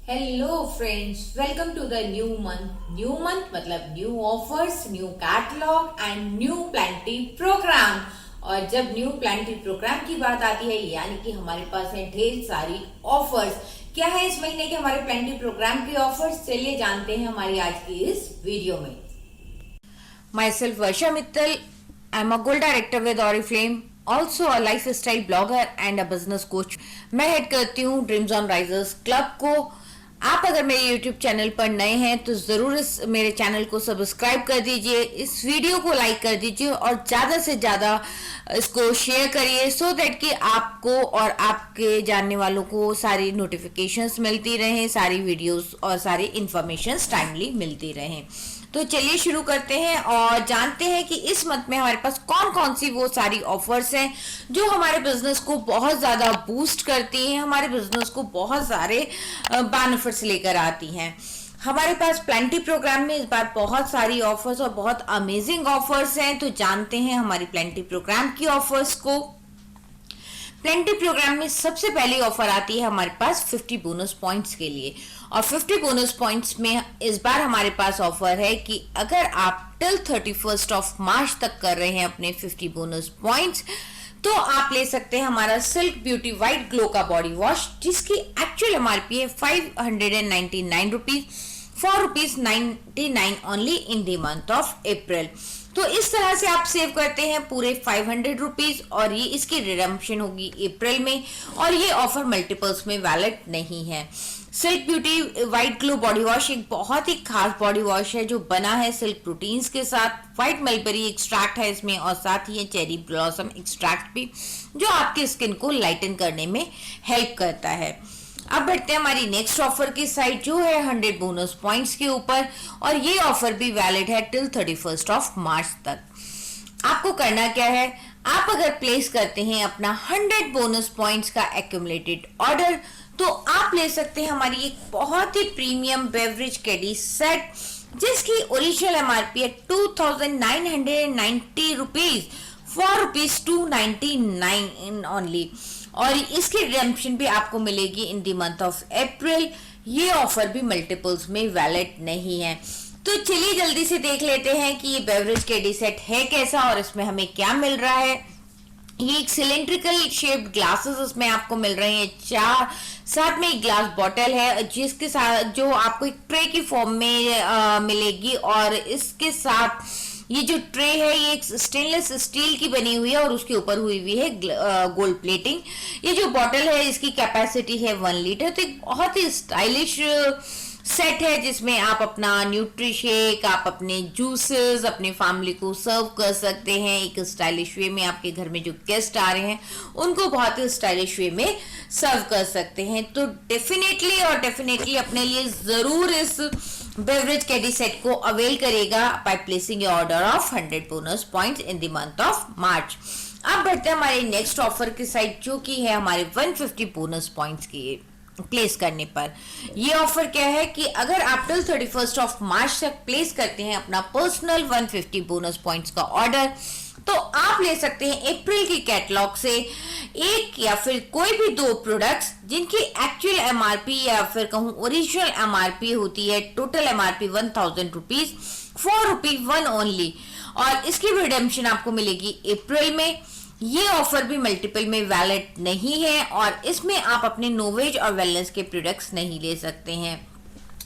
Hello friends, welcome to the new month. New month मतलब new offers, new catalogue and new plenty programme. और जब new plenty programme की बात आती है यानी कि हमारे पास है ढेर सारी ऑफर्स। क्या है इस महीने के हमारे प्लेंटी प्रोग्राम के ऑफर्स, चलिए जानते हैं हमारी आज की इस वीडियो में। My self Varsha Mittal, I am a gold director with Oriflame, also a life style blogger and a business coach. मैं हेड करती हूँ ड्रीम्स ऑन राइजर्स क्लब को। आप अगर मेरे YouTube चैनल पर नए हैं तो जरूर इस मेरे चैनल को सब्सक्राइब कर दीजिए, इस वीडियो को लाइक कर दीजिए और ज्यादा से ज्यादा इसको शेयर करिए सो दैट कि आपको और आपके जानने वालों को सारी नोटिफिकेशंस मिलती रहें, सारी वीडियोस और सारी इंफॉर्मेशंस टाइमली मिलती रहें। तो चलिए शुरू करते हैं और जानते हैं कि इस मंथ में हमारे पास कौन कौन सी वो सारी ऑफर्स हैं जो हमारे बिजनेस को बहुत ज्यादा बूस्ट करती हैं, हमारे बिजनेस को बहुत सारे बेनिफिट्स लेकर आती हैं। हमारे पास प्लेंटी प्रोग्राम में इस बार बहुत सारी ऑफर्स और बहुत अमेजिंग ऑफर्स हैं, तो जानते हैं हमारी प्लेंटी प्रोग्राम की ऑफर्स को। प्लेंटी प्रोग्राम में सबसे पहली ऑफर आती है हमारे पास 50 बोनस पॉइंट्स के लिए। और 50 बोनस पॉइंट्स में इस बार हमारे पास ऑफर है कि अगर आप टिल 31 ऑफ मार्च तक कर रहे हैं अपने 50 बोनस पॉइंट्स, तो आप ले सकते हैं हमारा सिल्क ब्यूटी व्हाइट ग्लो का बॉडी वॉश, जिसकी एक्चुअल एमआरपी है 599 rupees, 4 rupees 99 only in the month of April. तो इस तरह से आप सेव करते हैं पूरे 500 रुपीज और ये इसकी रिडम्पशन होगी अप्रैल में। और ये ऑफर मल्टीपल्स में वैलिड नहीं है। Silk beauty white glow body wash एक बहुत ही खास बॉडी वॉश है जो बना है सिल्क प्रोटीन्स के साथ। व्हाइट मलबेरी एक्सट्रैक्ट है इसमें और साथ ही चेरी ब्लॉसम एक्सट्रैक्ट भी, जो आपकी स्किन को लाइटन करने में हेल्प करता है। अब बढ़ते हैं हमारी नेक्स्ट ऑफर की साइड जो है 100 बोनस पॉइंट्स के ऊपर, और ये ऑफर भी वैलिड है टिल 31 ऑफ मार्च तक। आपको करना क्या है, आप अगर प्लेस करते हैं अपना 100 बोनस पॉइंट्स का एक्यूमुलेटेड ऑर्डर, तो आप ले सकते हैं हमारी एक बहुत ही प्रीमियम बेवरेज कैडी सेट, जिसकी ओरिजिनल एमआरपी है 2990 रुपीज, 4 रुपीज 299 ओनली। और इसकी रिडम्पशन भी आपको मिलेगी in the month of April. ये ऑफर भी मल्टीपल्स में वैलिड नहीं है। तो चलिए जल्दी से देख लेते हैं कि ये बेवरेज कैडी सेट है कैसा और इसमें हमें क्या मिल रहा है। ये एक सिलेंड्रिकल शेप्ड ग्लासेस इसमें आपको मिल रहे हैं 4, साथ में एक ग्लास बॉटल है जिसके साथ जो आपको एक ट्रे की फॉर्म में मिलेगी। और इसके साथ ये जो ट्रे है ये एक स्टेनलेस स्टील की बनी हुई है और उसके ऊपर हुई हुई है गोल्ड प्लेटिंग। ये जो बॉटल है इसकी कैपेसिटी है 1 लीटर। तो एक बहुत ही स्टाइलिश सेट है जिसमें आप अपना न्यूट्री शेक, आप अपने जूसेस अपने फैमिली को सर्व कर सकते हैं एक स्टाइलिश वे में। आपके घर में जो गेस्ट आ रहे हैं उनको बहुत ही स्टाइलिश वे में सर्व कर सकते हैं। तो डेफिनेटली अपने लिए जरूर इस बेवरेज कैडी सेट को अवेल करेगा by placing your order of 100 bonus points in the month of March. अब बढ़ते हैं हमारे नेक्स्ट ऑफर की साइड जो कि है हमारे 150 बोनस पॉइंट्स की प्लेस करने पर। ये ऑफर क्या है कि अगर आप टिल 31 ऑफ मार्च तक प्लेस करते हैं अपना पर्सनल 150 बोनस पॉइंट्स का ऑर्डर, तो आप ले सकते हैं अप्रैल की कैटलॉग से एक या फिर कोई भी 2 प्रोडक्ट्स जिनकी एक्चुअल एमआरपी या फिर कहूं ओरिजिनल एमआरपी होती है total MRP 1000 rupees, 4 rupees 1 only. और इसकी रिडेम्पशन आपको मिलेगी अप्रैल में। ये ऑफर भी मल्टीपल में वैलिड नहीं है और इसमें आप अपने नोवेज और वेलनेस के प्रोडक्ट्स नहीं ले सकते हैं।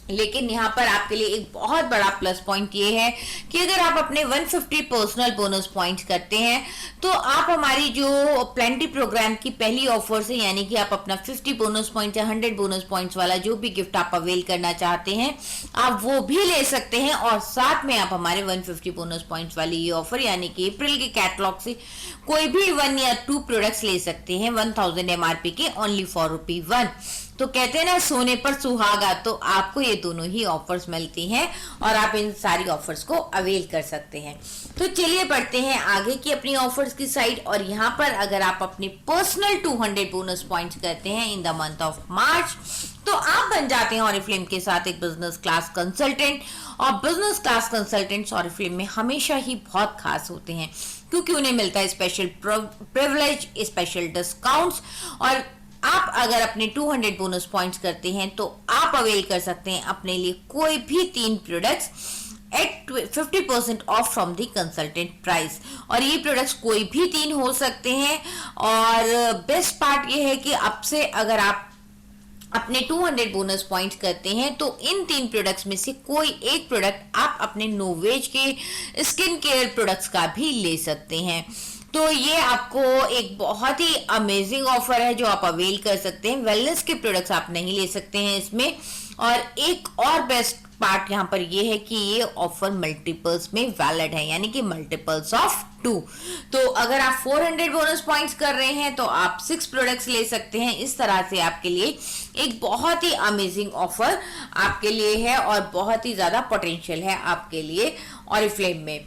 लेकिन यहाँ पर आपके लिए एक बहुत बड़ा प्लस पॉइंट ये है कि अगर आप अपने 150 पर्सनल बोनस पॉइंट्स करते हैं तो आप हमारी जो प्लेंटी प्रोग्राम की पहली ऑफर से यानी कि आप अपना 50 बोनस पॉइंट या 100 बोनस पॉइंट्स वाला जो भी गिफ्ट आप अवेल करना चाहते हैं आप वो भी ले सकते हैं। और साथ में आप हमारे 150 बोनस पॉइंट्स वाली ये ऑफर यानी कि अप्रैल के कैटलॉग से कोई भी 1 या 2 प्रोडक्ट्स ले सकते हैं 1000 एमआरपी के ओनली 4 रुपीज 1। तो कहते हैं ना सोने पर सुहागा, तो आपको ये दोनों ही ऑफर्स मिलती हैं और आप इन सारी ऑफर्स को अवेल कर सकते हैं। तो चलिए बढ़ते हैं आगे की अपनी ऑफर्स की साइड। और यहाँ पर अगर आप अपने पर्सनल 200 बोनस पॉइंट्स करते हैं in the month of March, तो आप बन जाते हैं ऑरिफ्लेम के साथ एक बिजनेस क्लास कंसल्टेंट। और बिजनेस क्लास कंसल्टेंट्स ऑरिफ्लेम में हमेशा ही बहुत खास होते हैं क्योंकि उन्हें मिलता है स्पेशल प्रिविलेज, स्पेशल डिस्काउंट्स। और आप अगर अपने 200 बोनस पॉइंट्स करते हैं तो आप आप अवेल कर सकते हैं अपने लिए कोई भी 3 products at 50% of from the consultant price. और ये प्रोडक्ट्स कोई भी 3 हो सकते हैं। और बेस्ट पार्ट ये है कि अब से अगर आप अपने 200 बोनस पॉइंट्स करते हैं तो इन 3 प्रोडक्ट्स में से कोई एक प्रोडक्ट आप अपने नोवेज के स्किन केयर प्रोडक्ट्स का भी ले सकते हैं। तो ये आपको एक बहुत ही अमेजिंग ऑफर है जो आप अवेल कर सकते हैं। वेलनेस के प्रोडक्ट्स आप नहीं ले सकते हैं इसमें। और एक और बेस्ट पार्ट यहाँ पर ये है कि ये ऑफर मल्टीपल्स में वैलिड है, यानी कि मल्टीपल्स ऑफ 2। तो अगर आप 400 बोनस पॉइंट्स कर रहे हैं तो आप 6 प्रोडक्ट्स ले सकते हैं। इस तरह से आपके लिए एक बहुत ही अमेजिंग ऑफर आपके लिए है और बहुत ही ज्यादा पोटेंशियल है आपके लिए ऑरिफ्लेम में।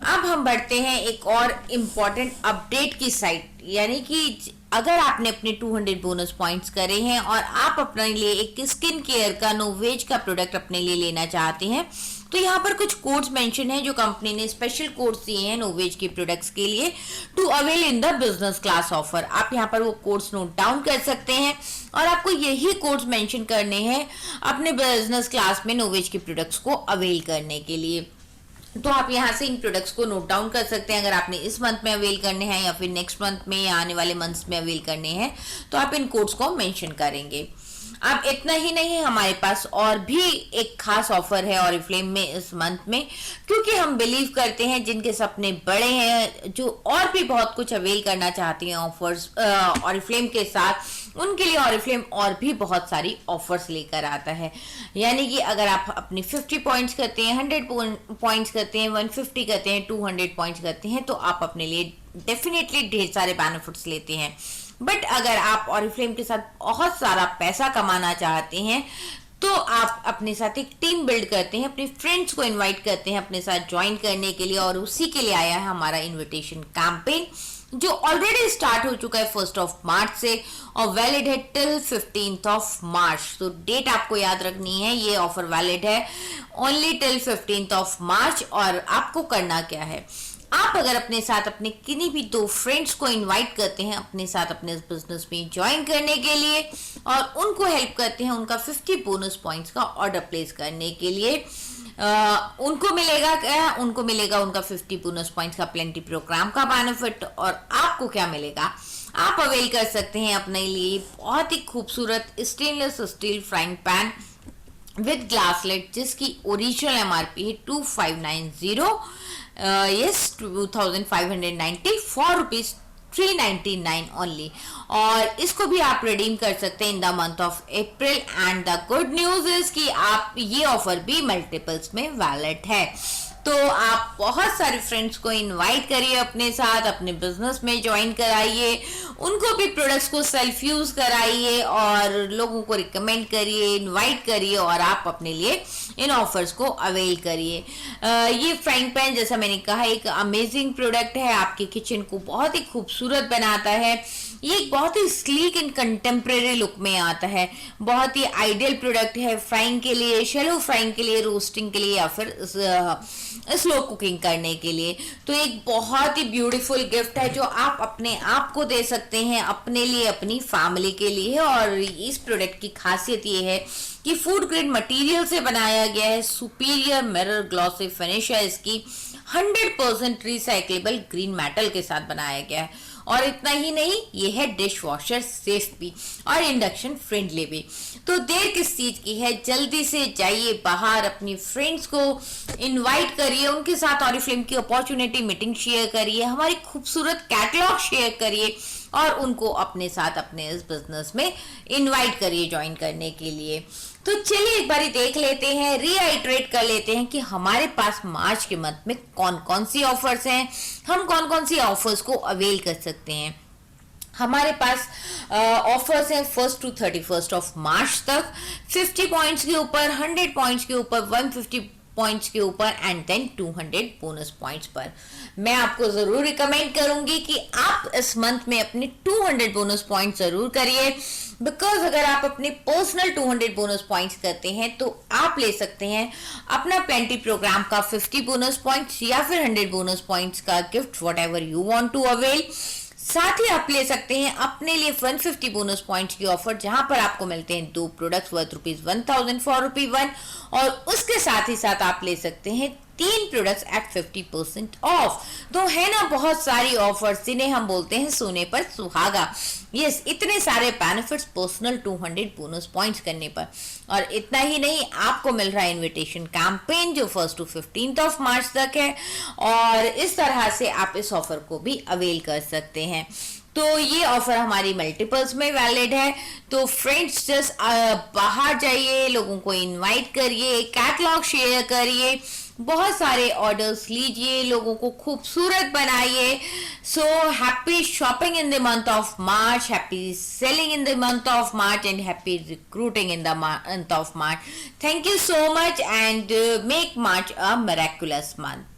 अब हम बढ़ते हैं एक और इम्पॉर्टेंट अपडेट की साइड, यानी कि अगर आपने अपने 200 बोनस पॉइंट्स करे हैं और आप अपने लिए एक स्किन केयर का नोवेज का प्रोडक्ट अपने लिए लेना चाहते हैं तो यहाँ पर कुछ कोड्स मेंशन है जो कंपनी ने स्पेशल कोड्स दिए हैं नोवेज के प्रोडक्ट्स के लिए to avail in the business class offer. आप यहाँ पर वो कोड्स नोट डाउन कर सकते हैं और आपको यही कोड्स मेंशन करने हैं अपने बिजनेस क्लास में नोवेज के प्रोडक्ट्स को अवेल करने के लिए। तो आप यहाँ से इन प्रोडक्ट्स को नोट डाउन कर सकते हैं। अगर आपने इस मंथ में अवेल करने हैं या फिर नेक्स्ट मंथ में या आने वाले मंथ्स में अवेल करने हैं तो आप इन कोड्स को मेंशन करेंगे। अब इतना ही नहीं, हमारे पास और भी एक खास ऑफर है ऑरिफ्लेम में इस मंथ में, क्योंकि हम बिलीव करते हैं जिनके सपने बड़े हैं, जो और भी बहुत कुछ अवेल करना चाहती हैं ऑफर्स ऑरिफ्लेम के साथ, उनके लिए ऑरिफ्लेम और भी बहुत सारी ऑफर्स लेकर आता है। यानी कि अगर आप अपनी 50 पॉइंट्स करते हैं, 100 पॉइंट्स करते हैं, 150 करते हैं, 200 पॉइंट्स करते हैं तो आप अपने लिए डेफिनेटली ढेर सारे बेनिफिट्स लेते हैं। बट अगर आप ऑरिफ्लेम के साथ बहुत सारा पैसा कमाना चाहते हैं तो आप अपने साथ एक टीम बिल्ड करते हैं, अपने फ्रेंड्स को इनवाइट करते हैं अपने साथ ज्वाइन करने के लिए, और उसी के लिए आया है हमारा इनविटेशन कैंपेन जो ऑलरेडी स्टार्ट हो चुका है 1 मार्च से और वैलिड है टिल 15 मार्च। तो डेट आपको याद रखनी है, ये ऑफर वैलिड है ओनली टिल 15 मार्च। और आपको करना क्या है, आप अगर अपने साथ अपने किन्हीं भी 2 फ्रेंड्स को इनवाइट करते हैं अपने साथ अपने बिजनेस में ज्वाइन करने के लिए और उनको हेल्प करते हैं उनका 50 बोनस पॉइंट्स का ऑर्डर प्लेस करने के लिए, उनको मिलेगा क्या, उनको मिलेगा उनका 50 बोनस पॉइंट्स का प्लेंटी प्रोग्राम का बेनिफिट। और आपको क्या मिलेगा, आप अवेल कर सकते हैं अपने लिए बहुत ही खूबसूरत stainless steel frying pan with glass lid जिसकी ओरिजिनल एमआरपी है 2590 yes 2590 फॉर रुपीज 399 ओनली। और इसको भी आप रिडीम कर सकते हैं in the month of April. And the good news is कि आप ये ऑफर भी मल्टीपल्स में वैलिड है। तो आप बहुत सारे फ्रेंड्स को इनवाइट करिए अपने साथ, अपने बिजनेस में ज्वाइन कराइए, उनको भी प्रोडक्ट्स को सेल्फ यूज कराइए और लोगों को रिकमेंड करिए, इनवाइट करिए और आप अपने लिए इन ऑफर्स को अवेल करिए। ये फ्राइंग पैन जैसा मैंने कहा एक अमेजिंग प्रोडक्ट है, आपके किचन को बहुत ही खूबसूरत बनाता है। ये एक बहुत ही स्लीक एंड कंटेम्प्रेरी लुक में आता है, बहुत ही आइडियल प्रोडक्ट है फ्राइंग के लिए, शैलो फ्राइंग के लिए, रोस्टिंग के लिए या फिर स्लो कुकिंग करने के लिए। तो एक बहुत ही ब्यूटीफुल गिफ्ट है जो आप अपने आप को दे सकते हैं, अपने लिए, अपनी फैमिली के लिए। और इस प्रोडक्ट की खासियत ये है कि फूड ग्रेड मटेरियल से बनाया गया है, सुपीरियर मिरर ग्लॉसी फिनिश है इसकी, 100% रिसाइक्लेबल ग्रीन मेटल के साथ बनाया गया है। और इतना ही नहीं, ये है डिश वॉशर सेफ भी और इंडक्शन फ्रेंडली भी। तो देर किस चीज की है, जल्दी से जाइए बाहर, अपनी फ्रेंड्स को इनवाइट करिए, उनके साथ ऑरिफ्लेम की अपॉर्चुनिटी मीटिंग शेयर करिए, हमारी खूबसूरत कैटलॉग शेयर करिए और उनको अपने साथ अपने इस बिजनेस में इनवाइट करिए ज्वाइन करने के लिए। तो चलिए एक बारी देख लेते हैं, रीआइट्रेट कर लेते हैं कि हमारे पास मार्च के मंथ में कौन कौन सी ऑफर्स हैं, हम कौन कौन सी ऑफर्स को अवेल कर सकते हैं। हमारे पास ऑफर्स हैं 1 to 31 मार्च तक, 50 पॉइंट्स के ऊपर, 100 पॉइंट्स के ऊपर, 150 पॉइंट्स के ऊपर एंड देन 200 बोनस पॉइंट्स पर। मैं आपको जरूर रिकमेंड करूंगी कि आप इस मंथ में अपने 200 बोनस पॉइंट जरूर करिए, बिकॉज अगर आप अपने पर्सनल 200 बोनस पॉइंट्स करते हैं तो आप ले सकते हैं अपना प्लेंटी प्रोग्राम का 50 बोनस पॉइंट्स या फिर 100 बोनस पॉइंट्स का gift, whatever you want to avail. साथ ही आप ले सकते हैं अपने लिए 150 बोनस पॉइंट्स की ऑफर, जहां पर आपको मिलते हैं 2 प्रोडक्ट्स वर्थ ₹1000 फॉर ₹1, और उसके साथ ही साथ आप ले सकते हैं 3 प्रोडक्ट्स एट 50% ऑफ। तो है ना बहुत सारी ऑफर्स जिन्हें हम बोलते हैं सोने पर सुहागा। यस, इतने सारे बेनिफिट्स पर्सनल 200 बोनस पॉइंट्स करने पर। और इतना ही नहीं, आपको मिल रहा है इनविटेशन कैंपेन जो 1 to 15 ऑफ मार्च तक है, और इस तरह से आप इस ऑफर को भी अवेल कर सकते हैं। तो ये ऑफर हमारी मल्टीपल्स में वैलिड है। तो फ्रेंड्स, जस्ट बाहर जाइए, लोगों को इनवाइट करिए, कैटलॉग शेयर करिए, बहुत सारे ऑर्डर्स लीजिए, लोगों को खूबसूरत बनाइए। So happy shopping in the month of March, happy selling in the month of March, and happy recruiting in the month of March. Thank you so much, and make March a miraculous month.